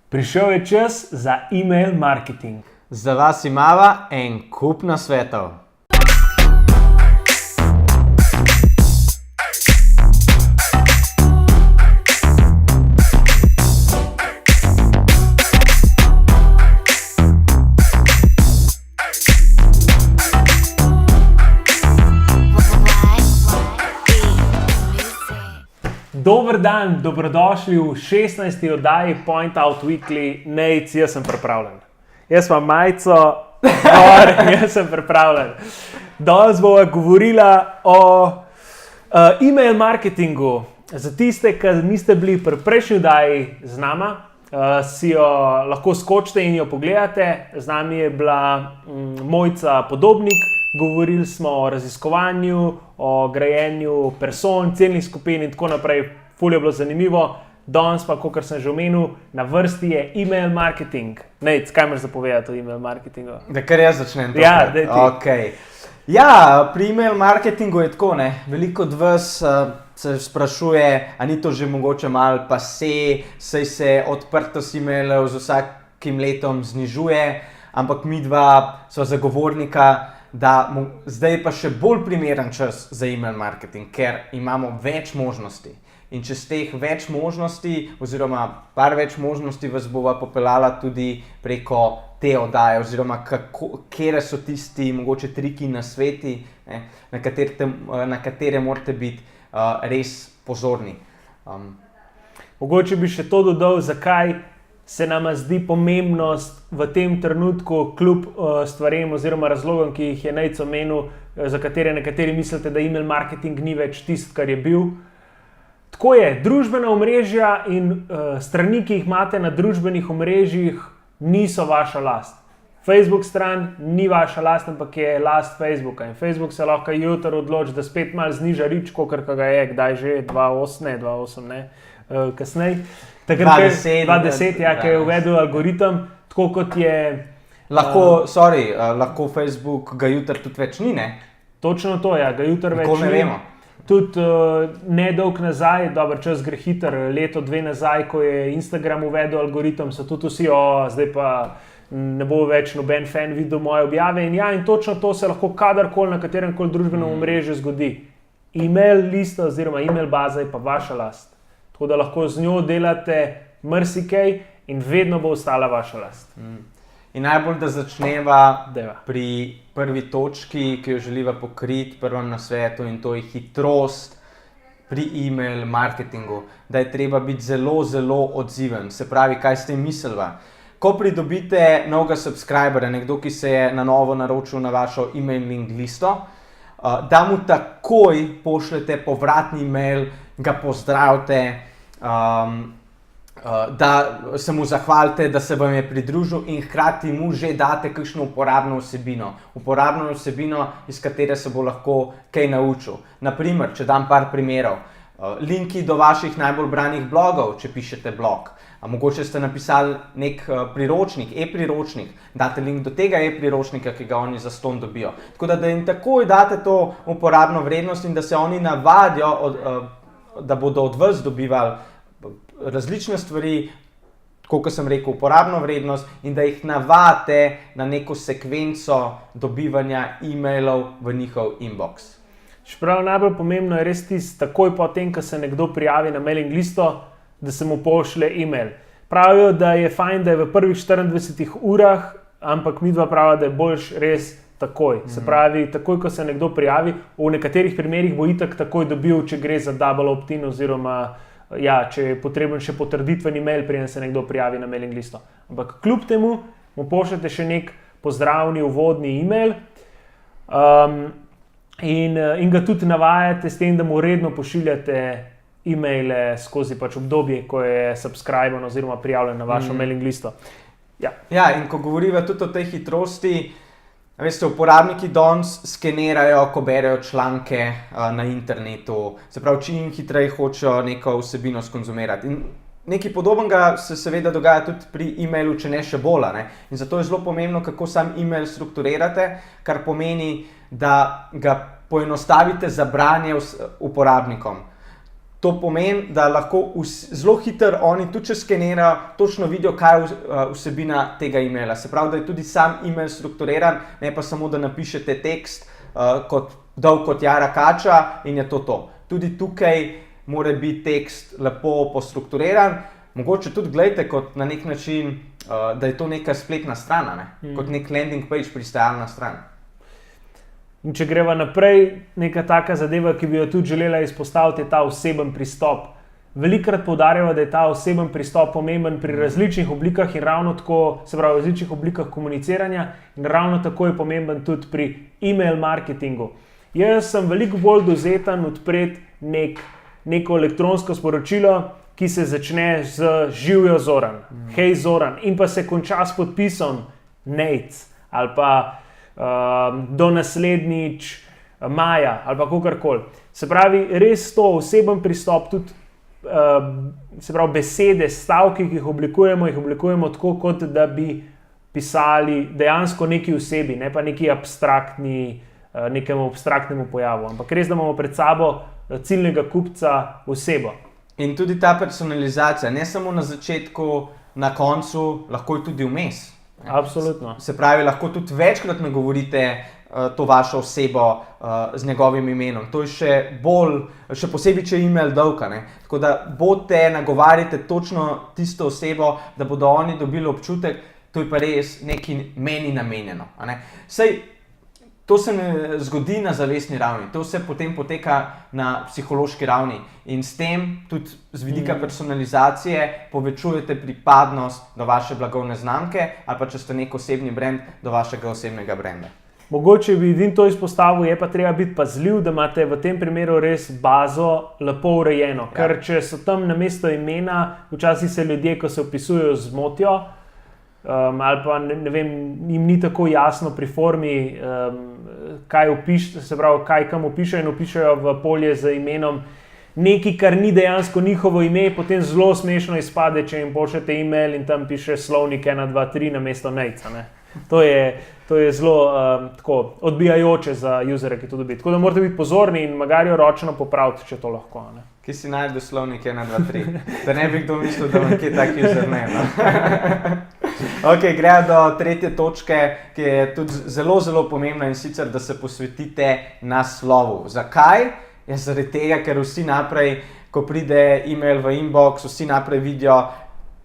Prišel je čas za email marketing. Za vas imava en kup nasvetov. Dober dan, dobrodošli v 16. oddaji Point Out Weekly. Nejc, jaz sem pripravljen. Jaz imam majico, jaz sem pripravljen. Danes bova govorila o email marketingu. Za tiste, ki niste bili pri prejšnji oddaji z nama, si jo lahko skočite in jo pogledate. Z nami je bila Mojca Podobnik. Govorili smo o raziskovanju, o grajenju person, ciljnih skupin in tako naprej. Ful je bilo zanimivo. Danes pa, kot sem že omenil, na vrsti je email marketing. Nejc, kaj imaš za povedati o email marketingu? Da kar jaz začnem to. Ja, daj ti. Okay. Ja, pri email marketingu je tako, ne. Veliko od vas se sprašuje, a ni to že mogoče malo pase, saj se odprtost emailov z vsakim letom znižuje, ampak midva sva zagovornika, da zdaj pa še bolj primeren čas za email marketing, ker imamo več možnosti. In čez teh več možnosti, oziroma par več možnosti, vas bova popeljala tudi preko te oddaje, oziroma kere so tisti mogoče triki na sveti, na katere morate biti res pozorni. Mogoče bi še to dodal, zakaj se nama zdi pomembnost v tem trenutku kljub stvarem oziroma razlogom, ki jih je Nejc omenil, za katere nekateri mislite, da email marketing ni več tisto, kar je bil. Tako je, družbena omrežja in strani, ki jih imate na družbenih omrežjih, niso vaša last. Facebook stran ni vaša last, ampak je last Facebooka. In Facebook se lahko jutri odloči, da spet malo zniža rič, kakor ga je, kdaj že, 2.8 ne, kasneje. 2010, ja, ki je uvedel algoritem, tako kot je... Lahko Facebook ga jutri tudi več ni, ne? Točno to, ja, ga jutri več ni. Ne vemo. Tudi nedolg nazaj, dober čas gre hiter, leto, dve nazaj, ko je Instagram uvedel algoritem, so tudi vsi, zdaj pa ne bo več noben fan videl moje objave. In ja, in točno to se lahko kadarkoli na kateremkoli družbenem omrežju zgodi. Email lista oziroma email baza je pa vaša last. Tako da lahko z njo delate marsikaj in vedno bo ostala vaša last. In najbolj, da začneva pri prvi točki, ki jo želiva pokriti, prvem nasvetu, in to je hitrost pri email marketingu. Da je treba biti zelo, zelo odziven. Se pravi, kaj ste mislili? Ko pridobite novega subscribera, nekdo, ki se je na novo naročil na vašo emailing listo, da mu takoj pošljete povratni email, ga pozdravite, da se mu zahvalite, da se vam je pridružil in hkrati mu že date kakšno uporabno vsebino. Uporabno vsebino, iz katere se bo lahko kaj naučil. Naprimer, če dam par primerov, linki do vaših najbolj branih blogov, če pišete blog. Mogoče ste napisali nek priročnik, e-priročnik, date link do tega e-priročnika, ki ga oni zastonj dobijo. Tako da jim takoj date to uporabno vrednost in da se oni navadijo, da bodo od vas dobivali različne stvari, tako kot sem rekel, uporabno vrednost, in da jih navadite na neko sekvenco dobivanja e-mailov v njihov inbox. Čeprav najbolj pomembno je res tisto, takoj po tem, ko se nekdo prijavi na mailing listo, da se mu pošlje e-mail. Pravijo, da je fajn, da je v prvih 24 urah, ampak midva pravijo, da je boljš res takoj. Se pravi, takoj, ko se nekdo prijavi, v nekaterih primerih bo itak takoj dobil, če gre za double opt-in oziroma če je potreben še potrditveni mail, preden se nekdo prijavi na mailing listo. Ampak kljub temu mu pošljete še nek pozdravni uvodni e-mail in ga tudi navajate s tem, da mu redno pošiljate e-maile skozi obdobje, ko je subscriben oziroma prijavljen na vašo mailing listo. Ja, in ko govoriva tudi o tej hitrosti, veste, uporabniki danes skenirajo, ko berejo članke na internetu, se pravi, čim hitreje hočejo neko vsebino skonzumirati. In nekaj podobnega se seveda dogaja tudi pri e-mailu, če ne še bolj, ne? In zato je zelo pomembno, kako sam e-mail strukturirate, kar pomeni, da ga poenostavite za branje uporabnikom. To pomeni, da lahko zelo hitro oni tudi če skenirajo, točno vidijo, kaj je vsebina tega e-maila. Se pravi, da je tudi sam e-mail strukturiran, ne pa samo, da napišete tekst dolg kot Jara Kača in je to. Tudi tukaj mora biti tekst lepo postrukturiran. Mogoče tudi gledajte kot na nek način, da je to neka spletna stran, kot nek landing page, pristajalna stran. In če greva naprej, neka taka zadeva, ki bi jo tudi želela izpostaviti, je ta oseben pristop. Velikokrat poudarjamo, da je ta oseben pristop pomemben pri različnih oblikah in ravno tako, se pravi, različnih oblikah komuniciranja in ravno tako je pomemben tudi pri e-mail marketingu. Jaz sem veliko bolj dovzeten odpreti neko elektronsko sporočilo, ki se začne z živjo Zoran, hej Zoran, in pa se konča s podpisom Nate ali pa do naslednjič maja ali pa kakorkoli. Se pravi, res to oseben pristop, tudi se pravi, besede, stavki, ki jih oblikujemo tako, kot da bi pisali dejansko neki osebi, ne pa neki nekemu abstraktnemu pojavu, ampak res, da imamo pred sabo ciljnega kupca osebo. In tudi ta personalizacija, ne samo na začetku, na koncu, lahko je tudi vmes. Absolutno. Se pravi, lahko tudi večkrat nagovorite to vašo osebo z njegovim imenom. To je še posebej, če je e-mail dolg. Tako da nagovarjate točno tisto osebo, da bodo oni dobili občutek, to je pa res nekaj meni namenjeno. Sej, to se ne zgodi na zavestni ravni, to se potem poteka na psihološki ravni in s tem tudi z vidika personalizacije povečujete pripadnost do vaše blagovne znamke ali pa če ste nek osebni brand, do vašega osebnega branda. Mogoče bi edin to izpostavil, je pa treba biti pazljiv, da imate v tem primeru res bazo lepo urejeno, ker če so tam namesto imena, včasih se ljudje, ko se vpisujejo, zmotijo, ali pa ne vem, jim ni tako jasno pri formi, kaj upišete, se pravi, kaj kam upišejo in upišejo v polje z imenom nekaj, kar ni dejansko njihovo ime, potem zelo smešno izpade, če jim pošljete e-mail in tam piše Slovnik 1, 2, 3 namesto Nejca. To je zelo tako odbijajoče za usere, ki to dobi. Tako da morate biti pozorni in magari ročno popraviti, če to lahko. Ki si najde Slovnik 1, 2, 3, da ne bi kdo mislil, da vam kje tak user ne. Ok, grejo do tretje točke, ki je tudi zelo, zelo pomembna in sicer, da se posvetite naslovu. Zakaj? Zaradi tega, ker vsi naprej, ko pride e-mail v inbox, vsi naprej vidijo,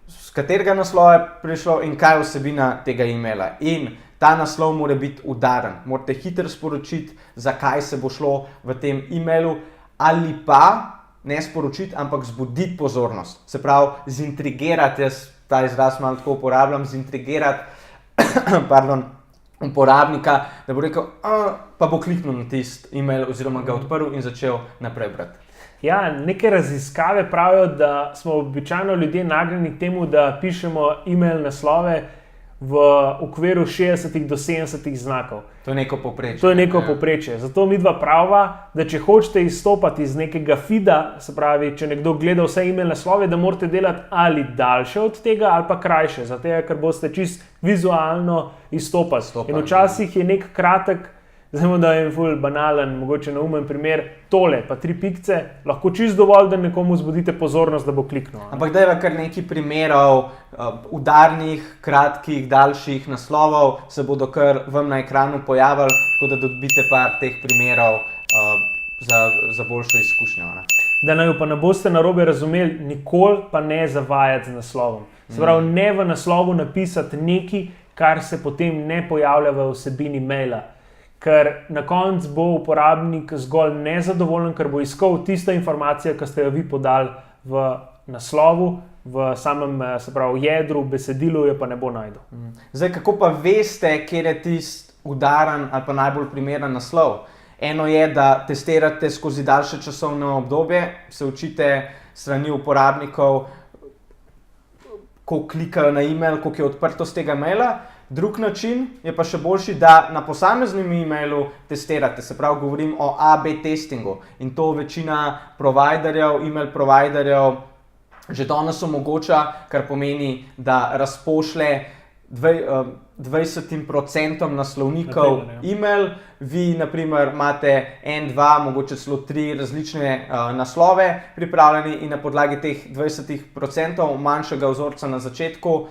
z katerega naslova je prišlo in kaj je vsebina tega e-maila. In ta naslov mora biti udaren. Morate hitro sporočiti, zakaj se bo šlo v tem e-mailu ali pa ne sporočiti, ampak zbuditi pozornost. Se pravi, zintrigirati, jaz ta izraz malo tako uporabljam, zintrigirati uporabnika, da bo rekel, pa bo kliknil na tisti e-mail oziroma ga odprl in začel naprej brati. Ja, neke raziskave pravijo, da smo običajno ljudje nagnjeni k temu, da pišemo e-mail naslove v okviru 60 do 70 znakov. To je neko povprečje. To je neko povprečje. Zato midva prava, da če hočete izstopati iz nekega feeda, se pravi, če nekdo gleda vse e-mail naslove, da morate delati ali daljše od tega ali pa krajše, zato ker boste čist vizualno izstopali. In včasih je nek kratek, zdaj da je ful banalen, mogoče neumen primer, tole pa 3 pikce, lahko čist dovolj, da nekomu zbudite pozornost, da bo kliknil. Ampak dajva kar nekaj primerov udarnih, kratkih, daljših naslovov, se bodo kar vam na ekranu pojavili, tako da dobite par teh primerov za boljšo izkušnjo. Da naj pa ne boste narobe razumeli, nikoli pa ne zavajati z naslovom. Se pravi, ne v naslovu napisati nekaj, kar se potem ne pojavlja v vsebini maila. Ker na koncu bo uporabnik zgolj nezadovoljen, ker bo iskal tista informacija, ki ste jo vi podali v naslovu, v samem, se pravi, jedru, besedilu, jo pa ne bo najdel. Zdaj, kako pa veste, kjer je tisti udaren ali pa najbolj primeren naslov? Eno je, da testirate skozi daljše časovno obdobje, se učite strani uporabnikov, ko klikajo na e-mail, koliko je odprtost tega maila. Drug način je pa še boljši, da na posameznem e-mailu testirate, se pravi, govorim o A/B testingu in to večina providerjev, e-mail providerjev že danes omogoča, kar pomeni, da razpošlje 20% naslovnikov e-mail, vi naprimer imate 1, 2, mogoče celo 3 različne naslove pripravljeni in na podlagi teh 20% manjšega vzorca na začetku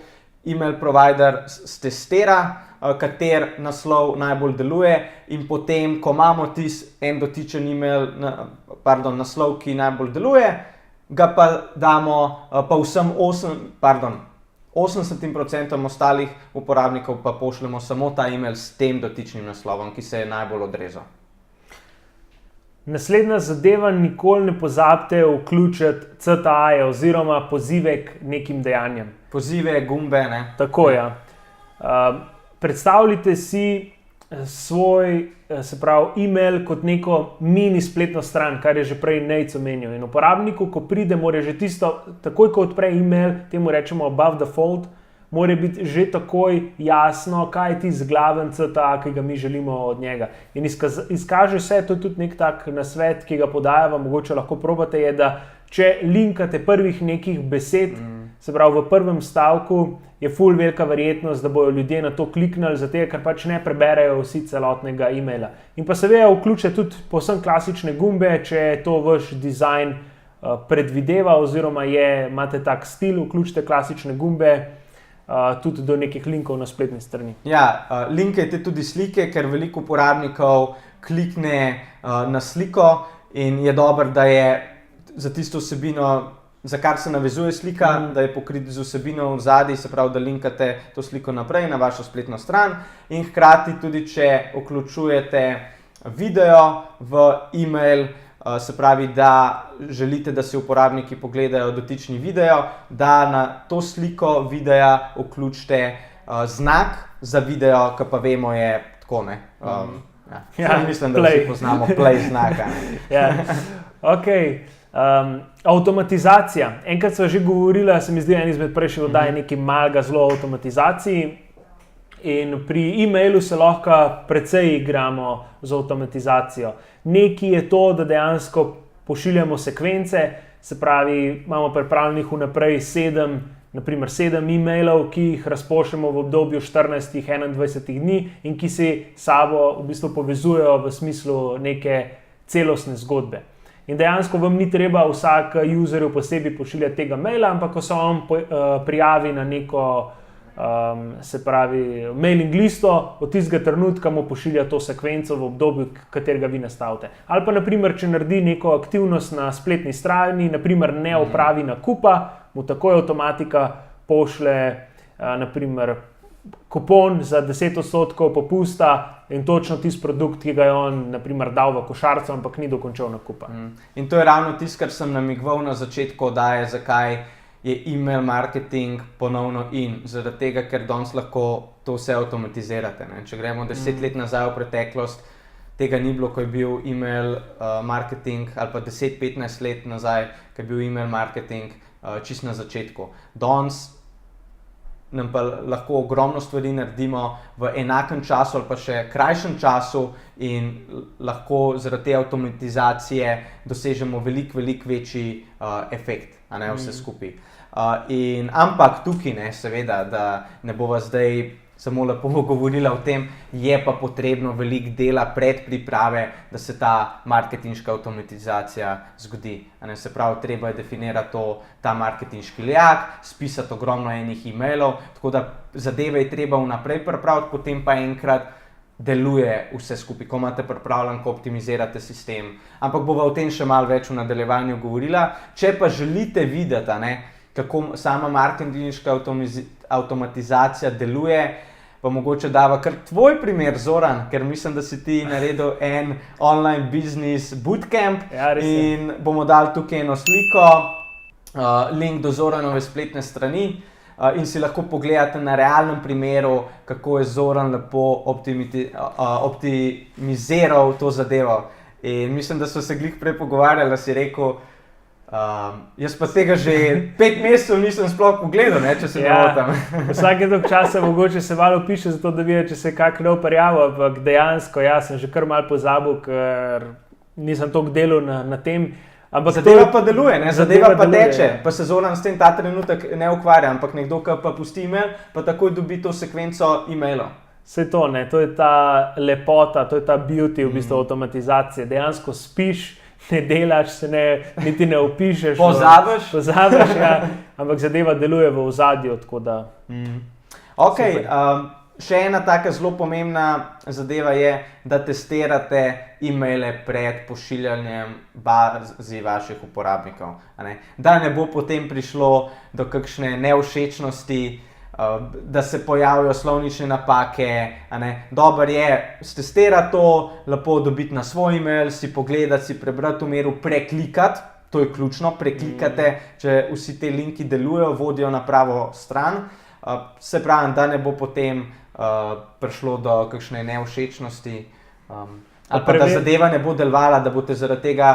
e-mail provider testira, kater naslov najbolj deluje in potem, ko imamo en dotičen naslov, ki najbolj deluje, ga pa damo pa vsem 80% ostalih uporabnikov pa pošljemo samo ta e-mail s tem dotičnim naslovom, ki se je najbolj odrezal. Naslednja zadeva, nikoli ne pozabite vključiti CTA-je oziroma pozive k nekim dejanjem. Pozive, gumbe, ne? Tako, ja. Predstavljajte si svoj, se pravi, e-mail kot neko mini spletno stran, kar je že prej Nejc omenil. In uporabniku, ko pride, mora že tisto, takoj ko odpre e-mail, temu rečemo above the fold, mora biti že takoj jasno, kaj je tisti glaven CTA, ki ga mi želimo od njega. In izkaže se, to je tudi nek tak nasvet, ki ga podajava, mogoče lahko probate, je, da če linkate prvih nekih besed, se pravi v prvem stavku, je ful velika verjetnost, da bojo ljudje na to kliknili, zato ker pač ne preberejo vsi celotnega e-maila. In pa seveda vključite tudi povsem klasične gumbe, če je to vaš dizajn predvideva oziroma imate tak stil, vključite klasične gumbe, tudi do nekih linkov na spletni strani. Ja, linkajte tudi slike, ker veliko uporabnikov klikne na sliko in je dobro, da je za tisto vsebino, za kar se navezuje slika, da je pokrit z vsebino v zadnji, se pravi, da linkate to sliko naprej na vašo spletno stran in hkrati tudi, če vključujete video v e-mail, se pravi, da želite, da si uporabniki pogledajo dotični video, da na to sliko videa vključite znak za video, ki pa vemo je tako, ne? Mislim, da vsi poznamo play znaka. Avtomatizacija. Enkrat sva že govorila, se mi zdi, en izmed prejšnjih oddaj nekaj malega zelo o avtomatizaciji. In pri e-mailu se lahko precej igramo z avtomatizacijo. Nekaj je to, da dejansko pošiljamo sekvence, se pravi, imamo pripravljenih vnaprej 7 e-mailov, ki jih razpošljamo v obdobju 14-21 dni in ki se sabo v bistvu povezujejo v smislu neke celostne zgodbe. In dejansko vam ni treba vsak userju posebej pošiljati tega maila, ampak ko se on prijavi na neko se pravi mailing listo, od tistega trenutka mu pošilja to sekvenco v obdobju, katerega vi nastavite. Ali pa naprimer, če naredi neko aktivnost na spletni strani, naprimer ne opravi nakupa, mu takoj avtomatika pošlje naprimer kupon za 10% popusta in točno tisti produkt, ki ga je on naprimer dal v košarico, ampak ni dokončal nakupa. In to je ravno tisto, kar sem namigval na začetku oddaje, zakaj je e-mail marketing ponovno in. Zaradi tega, ker danes lahko to vse avtomatizirate. Ne? Če gremo 10 let nazaj v preteklost, tega ni bilo, ko je bil e-mail marketing, ali pa 10-15 let nazaj, ko je bil e-mail marketing čisto na začetku. Danes nam pa lahko ogromno stvari naredimo v enakem času ali pa še krajšem času in lahko zaradi te avtomatizacije dosežemo veliko večji efekt, a ne vse skupaj. Ampak tukaj, ne, seveda, da ne bova zdaj samo lepo govorila o tem, je pa potrebno veliko dela predpriprave, da se ta marketinška avtomatizacija zgodi. Se pravi, treba je definirati ta marketinški lijak, spisati ogromno enih e-mailov, tako da zadeve je treba vnaprej pripraviti, potem pa enkrat deluje vse skupaj, ko imate pripravljen, ko optimizirate sistem. Ampak bova o tem še malo več v nadaljevanju govorila. Če pa želite videti, kako sama marketinška avtomatizacija deluje, pa mogoče dava kar tvoj primer, Zoran, ker mislim, da si ti naredil en online business bootcamp in bomo dali tukaj eno sliko, link do Zoranove spletne strani in si lahko pogledate na realnem primeru, kako je Zoran lepo optimiziral to zadevo. In mislim, da so se glih prej pogovarjali, da si rekel, jaz pa tega že 5 mesecev nisem sploh pogledal, če se ne motim. Vsake dolg časa mogoče se malo piše, zato da vidim, če se kak nov prijavil, ampak dejansko sem že kar malo pozabil, ker nisem toliko delal na tem. Ampak zadeva pa deluje, ne? Zadeva pa deluje, teče, ja. pa se Zoran s tem ta trenutek ne ukvarja, ampak nekdo, ki pa pusti e-mail, pa takoj dobi to sekvenco e-mailov. Vse to, ne, to je ta lepota, to je ta beauty v bistvu avtomatizacije. Dejansko spiš, ne delaš, se niti ne opišeš. Pozabiš, ja, ampak zadeva deluje v ozadju, tako da. Okay, še ena taka zelo pomembna zadeva je, da testirate e-maile pred pošiljanjem bazi vaših uporabnikov. Da ne bo potem prišlo do kakšne nevšečnosti, da se pojavijo slovnične napake. Dobro je stestirati to, lepo dobiti na svoj e-mail, si pogledati, si prebrati v miru, preklikati. To je ključno, preklikate, če vsi te linki delujejo, vodijo na pravo stran. Se pravi, da ne bo potem prišlo do kakšne nevšečnosti, ali pa da zadeva ne bo delovala, da boste zaradi tega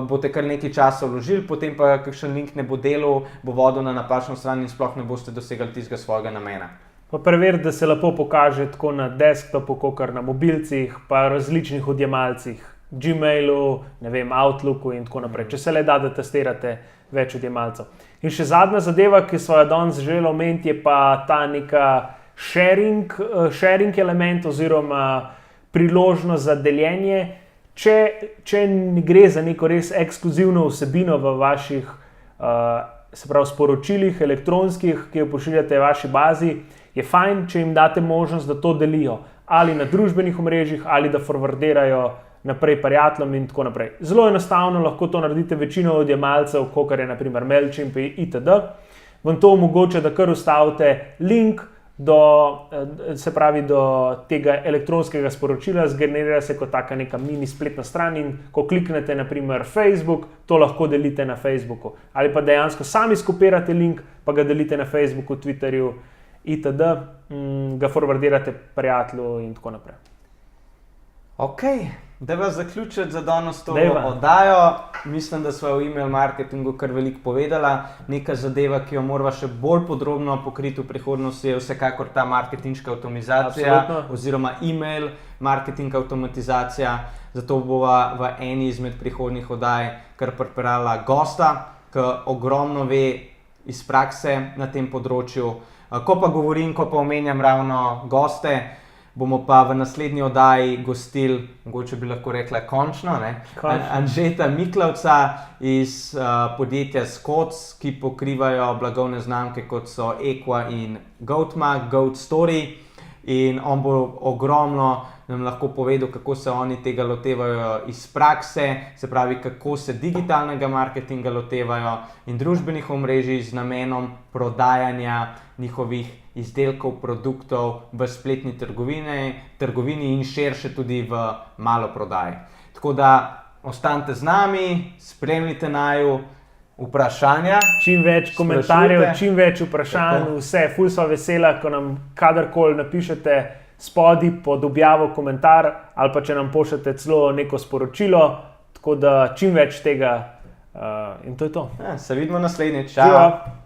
boste kar nekaj časa vložili, potem pa kakšen link ne bo delal, bo vodil na napačno stran in sploh ne boste dosegli tistega svojega namena. Pa preveriti, da se lepo pokaže tako na desktopu, kot na mobilcih, pa različnih odjemalcih, Gmailu, ne vem, Outlooku in tako naprej. Če se le da, da testirate več odjemalcev. In še zadnja zadeva, ki so jo danes želeli omeniti, je pa ta neka sharing element oziroma priložnost za deljenje. Če ne gre za neko res ekskluzivno vsebino v vaših sporočilih elektronskih, ki jo pošiljate v vaši bazi, je fajn, če jim date možnost, da to delijo ali na družbenih omrežjih ali da forwardirajo naprej prijateljem in tako naprej. Zelo enostavno lahko to naredite večino odjemalcev, kot je naprimer Mailchimp itd. Vam to omogoča, da kar ustavite link do tega elektronskega sporočila, zgenerira se kot taka neka mini spletna stran in ko kliknete naprimer Facebook, to lahko delite na Facebooku. Ali pa dejansko sami skopirate link, pa ga delite na Facebooku, Twitterju itd. Ga forwardirate prijatelju in tako naprej. Ok, da vas zaključiti za danes to oddajo. Mislim, da smo v e-mail marketingu kar veliko povedala. Neka zadeva, ki jo morava še bolj podrobno pokriti v prihodnosti, je vsekakor ta marketinška avtomatizacija. Absolutno. Oziroma e-mail marketing avtomatizacija. Zato bova v eni izmed prihodnjih oddaj kar pripravila gosta, ki ogromno ve iz prakse na tem področju. Ko pa govorim, ko pa omenjam ravno goste, bomo pa v naslednji oddaji gostili, mogoče bi lahko rekla končno, Anžeta Miklavca iz podjetja Scots, ki pokrivajo blagovne znamke kot so Equa in Goatma, Goat Story. In on bo ogromno nam lahko povedal, kako se oni tega lotevajo iz prakse, se pravi, kako se digitalnega marketinga lotevajo in družbenih omrežij z namenom prodajanja njihovih izdelkov, produktov v spletni trgovini in širše tudi v maloprodaji. Tako da ostanite z nami, spremljite naju, vprašanja. Čim več komentarjev, čim več vprašanj, vse, ful sva vesela, ko nam kadarkoli napišete spodaj pod objavo komentar ali pa če nam pošljete celo neko sporočilo, tako da čim več tega in to je to. Se vidimo naslednjič. Čau!